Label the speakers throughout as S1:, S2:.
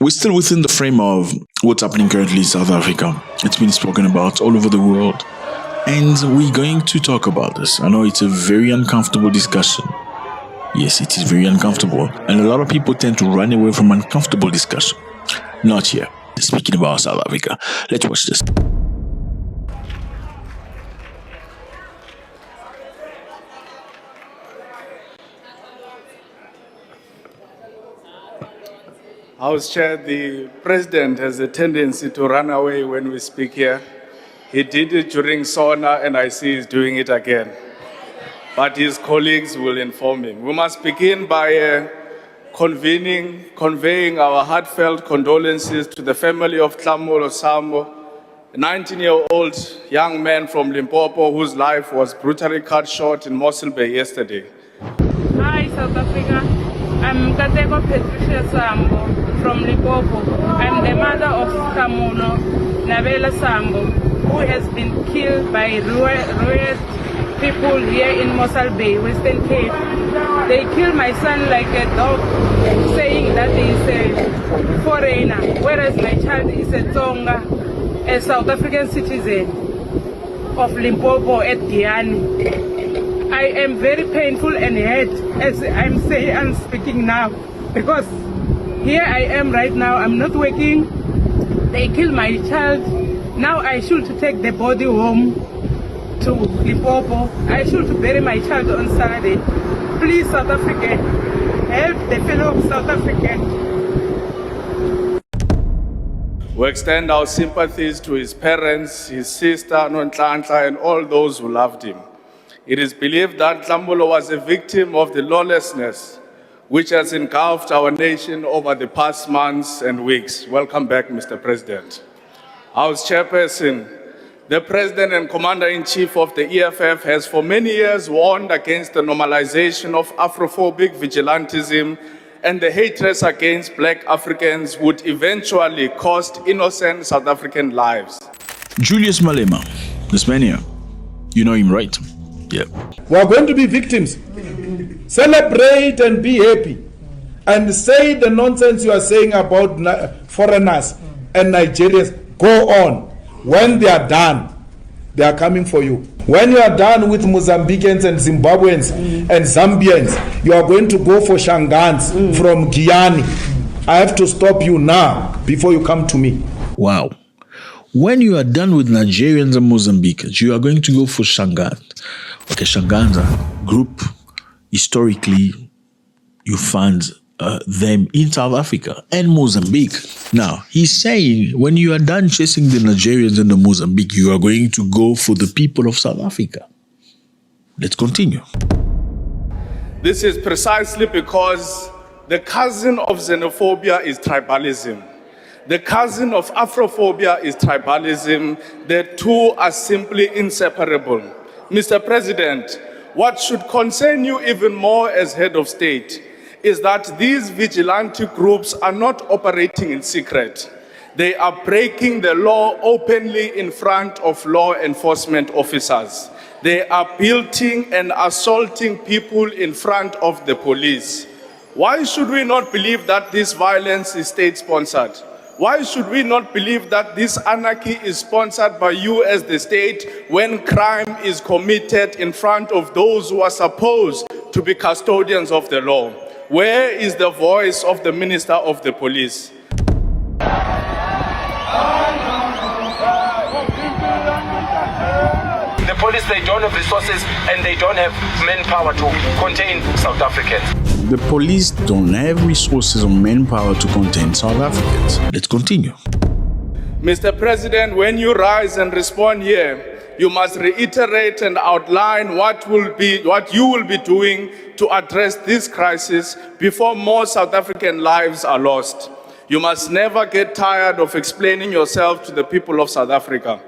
S1: we're still within the frame of what's happening currently in South Africa. It's been spoken about all over the world. And we're going to talk about this. I know it's a very uncomfortable discussion. Yes, it is very uncomfortable. And a lot of people tend to run away from uncomfortable discussion. Not here. Speaking about South Africa. Let's watch this.
S2: House Chair, the President has a tendency to run away when we speak here. He did it during SONA and I see he's doing it again. But his colleagues will inform him. We must begin by conveying our heartfelt condolences to the family of Tlamulo Sambo, a 19-year-old young man from Limpopo whose life was brutally cut short in Mossel Bay yesterday.
S3: Hi, South Africa. I'm Kateko Patricia Sambo from Limpopo. I'm the mother of Tlamulo Nabela Sambo, who has been killed by riot people here in Mossel Bay, Western Cape. They killed my son like a dog, saying that he is a foreigner, whereas my child is a Tonga, a South African citizen of Limpopo at Diani. I am very painful and hurt as I'm speaking now, because here I am right now, I'm not working. They killed my child. Now I should take the body home to Limpopo. I should bury my child on Saturday. Please, South Africa, help the fellow South African.
S2: We extend our sympathies to his parents, his sister, Nonhlanhla, and all those who loved him. It is believed that Tlamulo was a victim of the lawlessness which has engulfed our nation over the past months and weeks. Welcome back, Mr. President. House Chairperson, the President and Commander-in-Chief of the EFF has for many years warned against the normalization of Afrophobic vigilantism and the hatred against Black Africans would eventually cost innocent South African lives.
S1: Julius Malema, this man here, you know him, right? Yeah.
S4: We are going to be victims. Celebrate and be happy. And say the nonsense you are saying about foreigners and Nigerians. Go on. When they are done, they are coming for you. When you are done with Mozambicans and Zimbabweans and Zambians, you are going to go for Shangans from Guyana. I have to stop you now before you come to me.
S1: Wow. When you are done with Nigerians and Mozambicans, you are going to go for Shangan. Okay, Shangan's group, historically, you find them in South Africa and Mozambique. Now, he's saying when you are done chasing the Nigerians and the Mozambique, you are going to go for the people of South Africa. Let's continue.
S2: This is precisely because the cousin of xenophobia is tribalism. The cousin of Afrophobia is tribalism. The two are simply inseparable. Mr. President, what should concern you even more as head of state is that these vigilante groups are not operating in secret. They are breaking the law openly in front of law enforcement officers. They are beating and assaulting people in front of the police. Why should we not believe that this violence is state-sponsored? Why should we not believe that this anarchy is sponsored by you as the state when crime is committed in front of those who are supposed to be custodians of the law? Where is the voice of the Minister of the Police?
S5: The police, they don't have resources and they don't have manpower to contain South Africans.
S1: The police don't have resources or manpower to contain South Africans. Let's continue.
S2: Mr. President, when you rise and respond here, you must reiterate and outline what you will be doing to address this crisis before more South African lives are lost. You must never get tired of explaining yourself to the people of South Africa.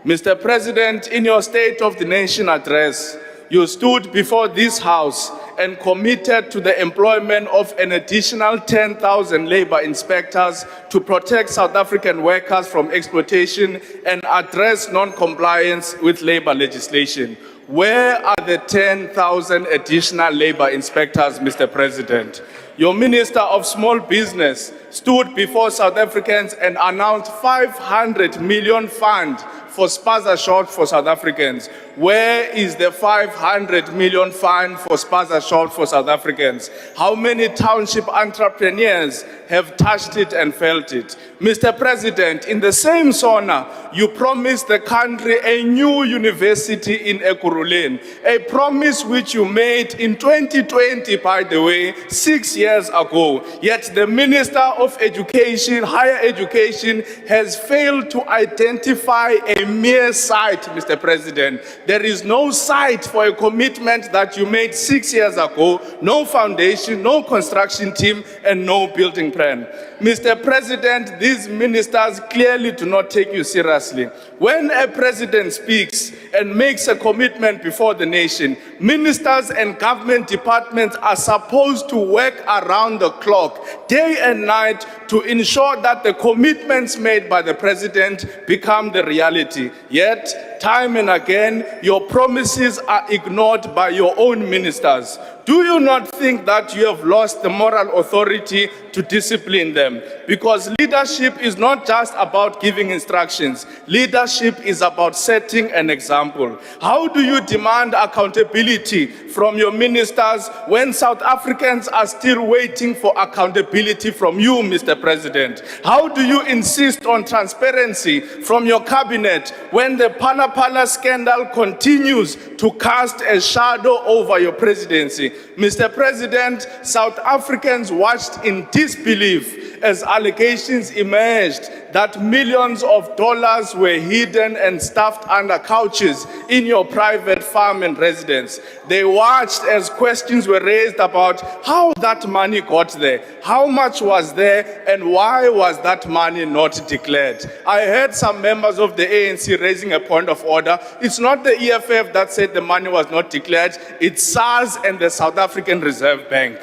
S2: Mr. President, in your State of the Nation address, you stood before this House and committed to the employment of an additional 10,000 labor inspectors to protect South African workers from exploitation and address non-compliance with labor legislation. Where are the 10,000 additional labor inspectors, Mr. President? Your Minister of Small Business stood before South Africans and announced 500 million fund for spaza short for South Africans. Where is the 500 million fund for spaza short for South Africans? How many township entrepreneurs have touched it and felt it? Mr. President, in the same sauna, you promised the country a new university in Ekurhuleni, a promise which you made in 2020, by the way, 6 years ago. Yet the Minister of Education, Higher Education, has failed to identify a mere site, Mr. President. There is no site for a commitment that you made 6 years ago, no foundation, no construction team, and no building plan. Mr. President, these ministers clearly do not take you seriously. When a president speaks and makes a commitment before the nation, ministers and government departments are supposed to work around the clock, day and night, to ensure that the commitments made by the president become the reality. Yet, time and again, your promises are ignored by your own ministers. Do you not think that you have lost the moral authority to discipline them? Because leadership is not just about giving instructions. Leadership is about setting an example. How do you demand accountability from your ministers when South Africans are still waiting for accountability from you, Mr. President? How do you insist on transparency from your cabinet when the Phala Phala scandal continues to cast a shadow over your presidency? Mr. President, South Africans watched in disbelief as allegations emerged that millions of dollars were hidden and stuffed under couches in your private farm and residence. They watched as questions were raised about how that money got there, how much was there, and why was that money not declared. I heard some members of the ANC raising a point of order. It's not the EFF that said the money was not declared, it's SARS and the South African Reserve Bank.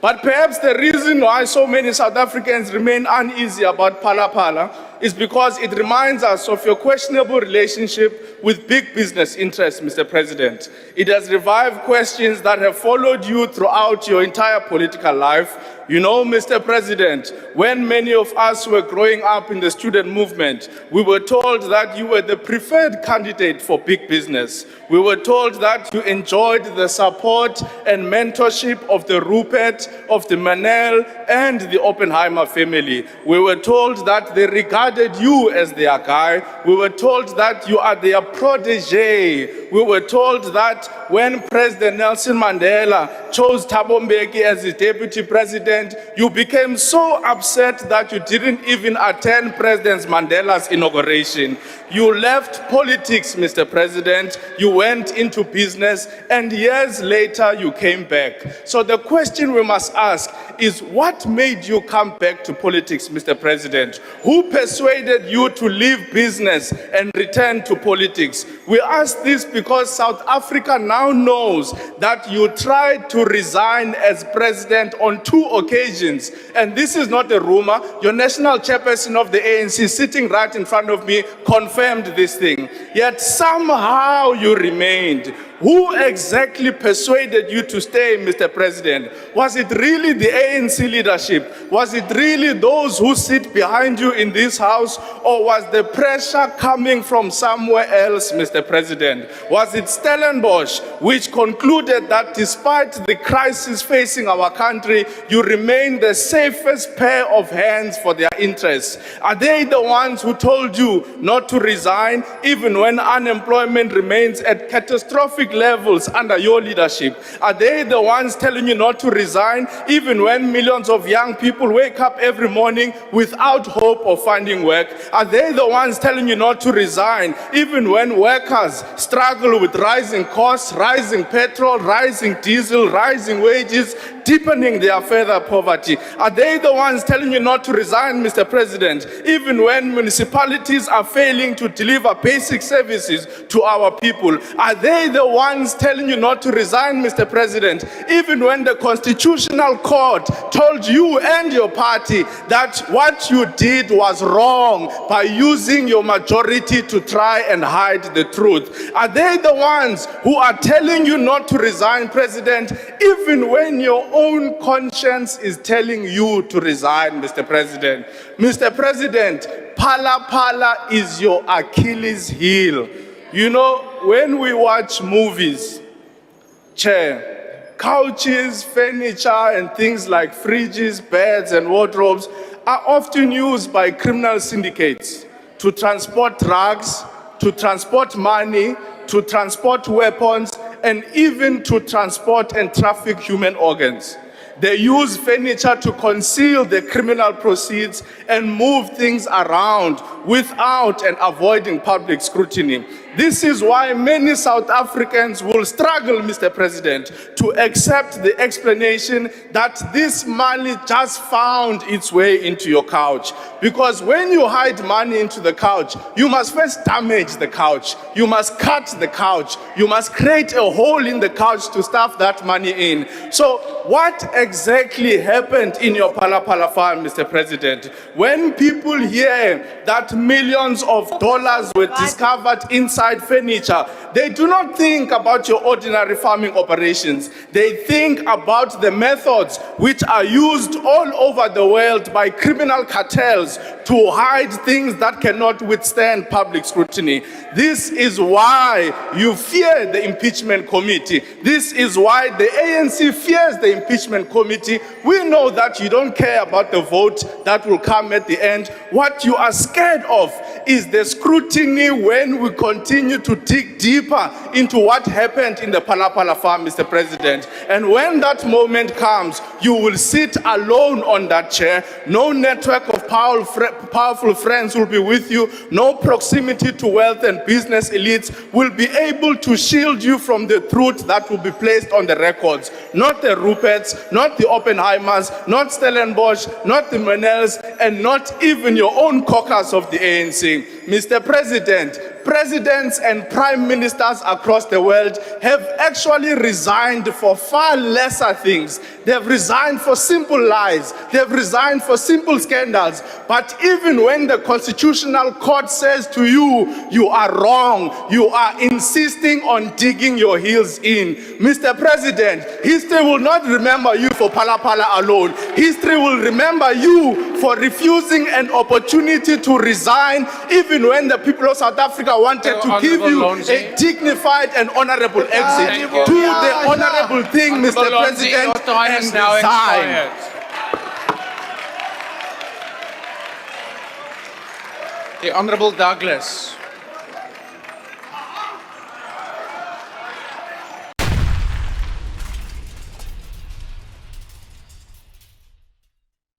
S2: But perhaps the reason why so many South Africans remain uneasy about Phala Phala is because it reminds us of your questionable relationship with big business interests, Mr. President. It has revived questions that have followed you throughout your entire political life. You know, Mr. President, when many of us were growing up in the student movement, we were told that you were the preferred candidate for big business. We were told that you enjoyed the support and mentorship of the Rupert, of the Manel, and the Oppenheimer family. We were told that they regarded you as their guy. We were told that you are their protege. We were told that when President Nelson Mandela chose Thabo Mbeki as his deputy president, you became so upset that you didn't even attend President Mandela's inauguration. You left politics, Mr. President. You went into business, and years later you came back. So the question we must ask is, what made you come back to politics, Mr. President? Who persuaded you to leave business and return to politics? We ask this because South Africa now knows that you tried to resign as president on 2 occasions. And this is not a rumor. Your national chairperson of the ANC, sitting right in front of me, confirmed this thing. Yet somehow you remained. Who exactly persuaded you to stay, Mr. President? Was it really the ANC leadership? Was it really those who sit behind you in this house? Or was the pressure coming from somewhere else, Mr. President? Was it Stellenbosch which concluded that despite the crisis facing our country, you remain the safest pair of hands for their interests? Are they the ones who told you not to resign even when unemployment remains at catastrophic levels under your leadership? Are they the ones telling you not to resign even when millions of young people wake up every morning without hope of finding work? Are they the ones telling you not to resign even when workers struggle with rising costs, rising petrol, rising diesel, rising wages, deepening their further poverty? Are they the ones telling you not to resign, Mr. President, even when municipalities are failing to deliver basic services to our people? Are they the ones telling you not to resign, Mr. President, even when the Constitutional Court told you and your party that what you did was wrong by using your majority to try and hide the truth? Are they the ones who are telling you not to resign, President, even when your own conscience is telling you to resign, Mr. President? Mr. President, Phala Phala is your Achilles heel. You know, when we watch movies, chair, couches, furniture, and things like fridges, beds, and wardrobes are often used by criminal syndicates to transport drugs, to transport money, to transport weapons, and even to transport and traffic human organs. They use furniture to conceal the criminal proceeds and move things around without and avoiding public scrutiny. This is why many South Africans will struggle, Mr. President, to accept the explanation that this money just found its way into your couch. Because when you hide money into the couch, you must first damage the couch. You must cut the couch. You must create a hole in the couch to stuff that money in. So what exactly happened in your Phala Phala farm, Mr. President? When people hear that millions of dollars were discovered inside furniture, they do not think about your ordinary farming operations. They think about the methods which are used all over the world by criminal cartels to hide things that cannot withstand public scrutiny. This is why you fear the impeachment committee. This is why the ANC fears the impeachment committee. We know that you don't care about the vote that will come at the end. What you are scared of is the scrutiny when we continue to dig deeper into what happened in the Phala Phala farm, Mr. President. And when that moment comes, you will sit alone on that chair. No network of powerful friends will be with you. No proximity to wealth and business elites will be able to shield you from the truth that will be placed on the records. Not the Ruperts, not the Oppenheimers, not Stellenbosch, not the Menels, and not even your own caucus of the ANC. Mr. President, presidents and prime ministers across the world have actually resigned for far lesser things. They've resigned for simple lies. They've resigned for simple scandals. But even when the Constitutional Court says to you, you are wrong, you are insisting on digging your heels in. Mr. President, history will not remember you for Phala Phala alone. History will remember you for refusing an opportunity to resign, even when the people of South Africa wanted to give you a dignified and honorable exit. Do the honorable thing, Mr. President, and resign.
S6: The Honourable Douglas.